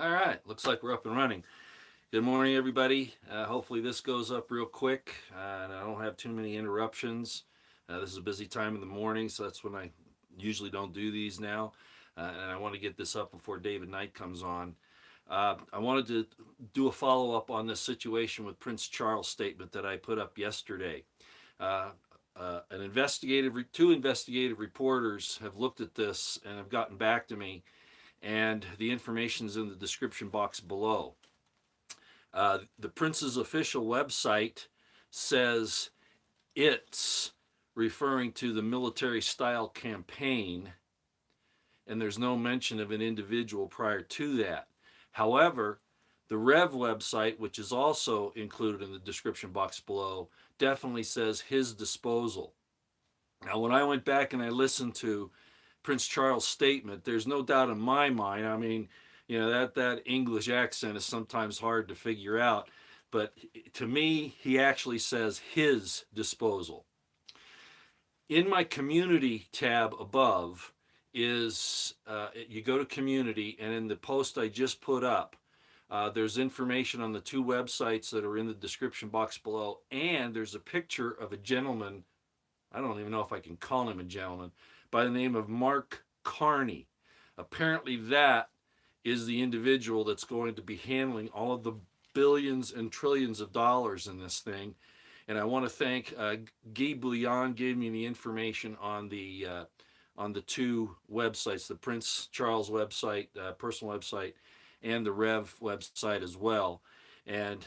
All right, looks like we're up and running. Good morning, everybody. Hopefully, this goes up real quick and I don't have too many interruptions. This is a busy time in the morning, so that's when I usually don't do these now. And I want to get this up before David Knight comes on. I wanted to do a follow up on this situation with Prince Charles statement that I put up yesterday. Uh, two investigative reporters have looked at this and have gotten back to me, and the information is in the description box below. The Prince's official website says it's referring to the military style campaign, and there's no mention of an individual prior to that. However, the Rev website, which is also included in the description box below, definitely says his disposal. Now, when I went back and I listened to Prince Charles' statement, there's no doubt in my mind. I mean, that English accent is sometimes hard to figure out, but to me, he actually says his disposal. In my community tab above is you go to community, and in the post I just put up, there's information on the two websites that are in the description box below, and there's a picture of a gentleman. I don't even know if I can call him a gentleman, by the name of Mark Carney. Apparently, that is the individual that's going to be handling all of the billions and trillions of dollars in this thing. And I want to thank Guy Bouillon gave me the information on the two websites, the Prince Charles website, personal website, and the Rev website as well. And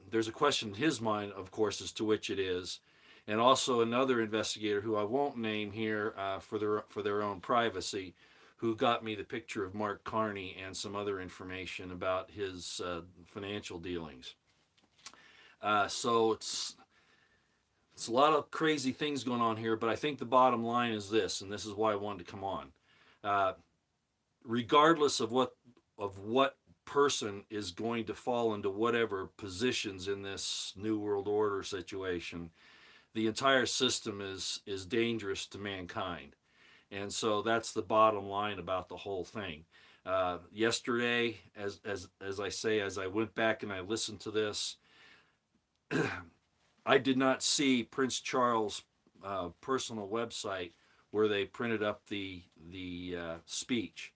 there's a question in his mind, of course, as to which it is. And also another investigator who I won't name here for their own privacy, who got me the picture of Mark Carney and some other information about his financial dealings. So it's a lot of crazy things going on here, but I think the bottom line is this, and this is why I wanted to come on. Uh, Regardless of what person is going to fall into whatever positions in this new world order situation, the entire system is dangerous to mankind. And so that's the bottom line about the whole thing. Yesterday, as I say, as I went back and I listened to this, I did not see Prince Charles' personal website where they printed up the speech.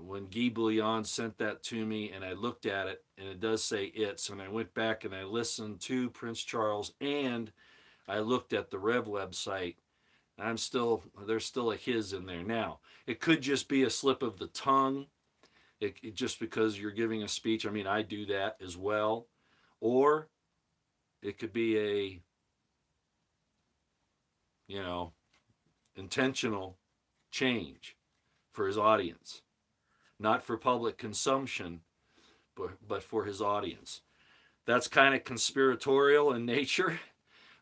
When Guy Bouillon sent that to me, and I looked at it, and it does say it's, and I went back and I listened to Prince Charles, and I looked at the Rev website. There's still a his in there. Now, it could just be a slip of the tongue, just because you're giving a speech. I mean, I do that as well. Or it could be a, you know, intentional change for his audience, not for public consumption, but for his audience. That's kind of conspiratorial in nature,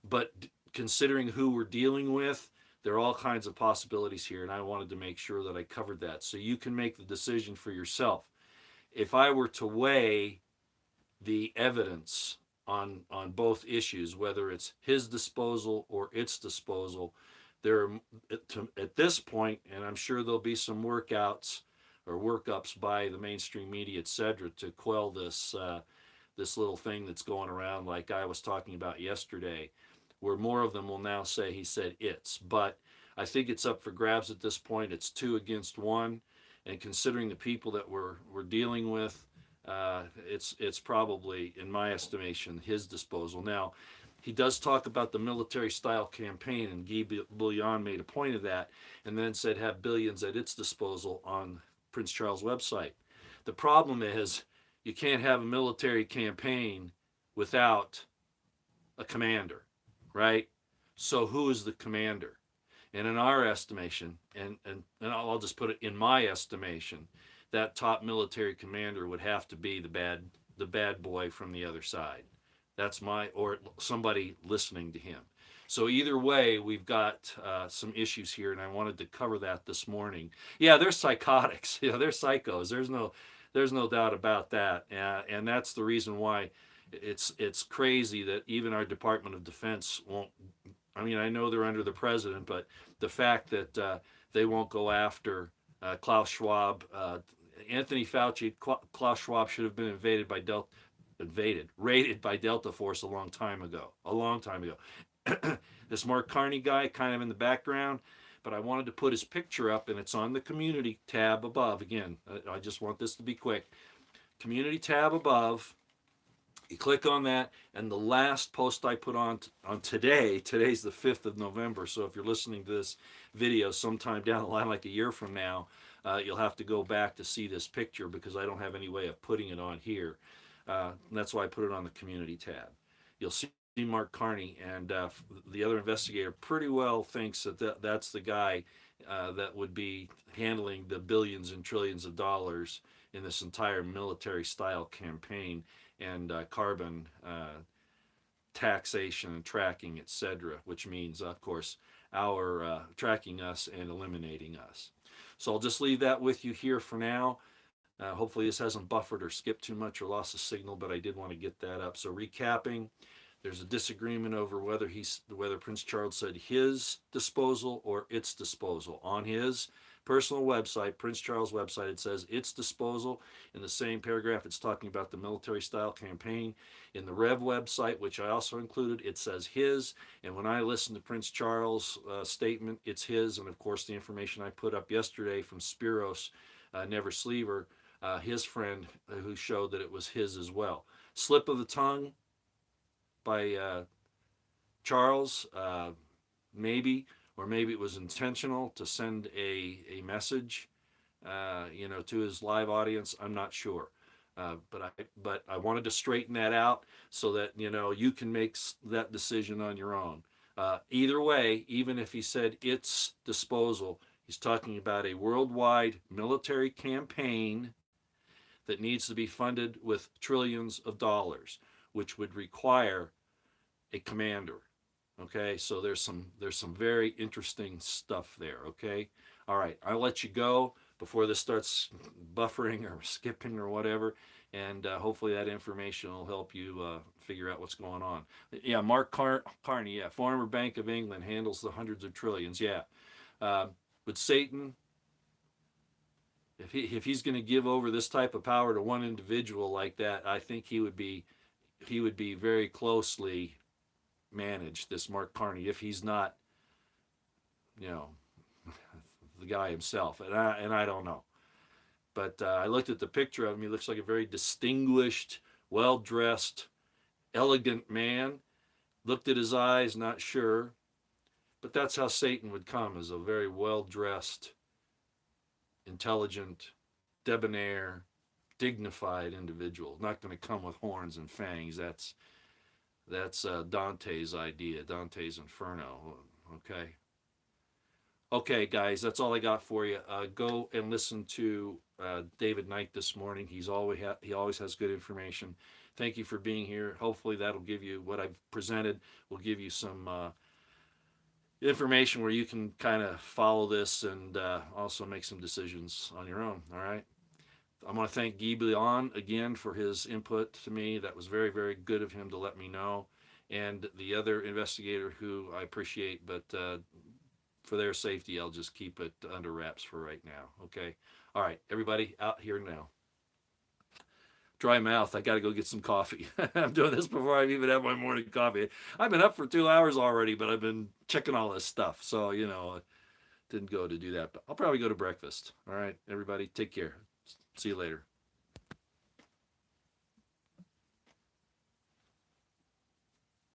but considering who we're dealing with, there are all kinds of possibilities here, and I wanted to make sure that I covered that so you can make the decision for yourself. If I were to weigh the evidence on both issues, whether it's his disposal or its disposal, there are, at this point, and I'm sure there'll be some workouts or workups by the mainstream media, etc., to quell this little thing that's going around, like I was talking about yesterday, where more of them will now say he said it's. But I think it's up for grabs at this point. It's two against one, and considering the people that we're dealing with, it's probably, in my estimation, his disposal. Now, he does talk about the military style campaign, and Guy Bouillon made a point of that, and then said have billions at its disposal on Prince Charles' website. The problem is you can't have a military campaign without a commander, right? So who is the commander? And in our estimation, and I'll just put it in my estimation, that top military commander would have to be the bad boy from the other side. That's or somebody listening to him. So either way, we've got some issues here, and I wanted to cover that this morning. Yeah, they're psychotics. They're psychos. There's no doubt about that, and that's the reason why it's crazy that even our Department of Defense won't. I mean, I know they're under the president, but the fact that they won't go after Klaus Schwab, Anthony Fauci, Klaus Schwab should have been raided by Delta Force a long time ago. A long time ago. This Mark Carney guy, kind of in the background, but I wanted to put his picture up, and it's on the community tab above. Again, I just want this to be quick. Community tab above. You click on that, and the last post I put on today's the 5th of November, so if you're listening to this video sometime down the line, like a year from now, you'll have to go back to see this picture because I don't have any way of putting it on here. And that's why I put it on the community tab. You'll see Mark Carney, and the other investigator pretty well thinks that's the guy that would be handling the billions and trillions of dollars in this entire military-style campaign and carbon taxation and tracking, etc., which means, of course, our tracking us and eliminating us. So I'll just leave that with you here for now. Hopefully this hasn't buffered or skipped too much or lost a signal, but I did want to get that up. So recapping, there's a disagreement over whether Prince Charles said his disposal or its disposal. On his personal website, Prince Charles' website, it says its disposal. In the same paragraph, it's talking about the military-style campaign. In the Rev website, which I also included, it says his. And when I listen to Prince Charles' statement, it's his. And of course, the information I put up yesterday from Spiros Neversleever, his friend, who showed that it was his as well. Slip of the tongue by Charles, maybe, or maybe it was intentional to send a message, to his live audience. I'm not sure, but I wanted to straighten that out so that you can make that decision on your own. Either way, even if he said its disposal, he's talking about a worldwide military campaign that needs to be funded with trillions of dollars, which would require a commander. Okay, so there's some very interesting stuff there. Okay, all right, I'll let you go before this starts buffering or skipping or whatever, and hopefully that information will help you figure out what's going on. Yeah, Mark Carney, yeah, former Bank of England, handles the hundreds of trillions. Yeah, but Satan, if he's going to give over this type of power to one individual like that, I think he would be very closely managed, this Mark Carney, if he's not, the guy himself, and I don't know. But I looked at the picture of him. He looks like a very distinguished, well-dressed, elegant man. Looked at his eyes, not sure. But that's how Satan would come, as a very well-dressed, intelligent, debonair, dignified individual. Not going to come with horns and fangs. That's Dante's idea, Dante's Inferno. Okay, guys, that's all I got for you. Go and listen to David Knight this morning. He always has good information. Thank you for being here. Hopefully that'll give you what I've presented. Will give you some information where you can kind of follow this and also make some decisions on your own. All right. I want to thank Guy Billon again for his input to me. That was very, very good of him to let me know. And the other investigator who I appreciate, but for their safety, I'll just keep it under wraps for right now. Okay. All right, everybody out here now. Dry mouth. I got to go get some coffee. I'm doing this before I've even had my morning coffee. I've been up for 2 hours already, but I've been checking all this stuff. So, didn't go to do that. But I'll probably go to breakfast. All right, everybody, take care. See you later.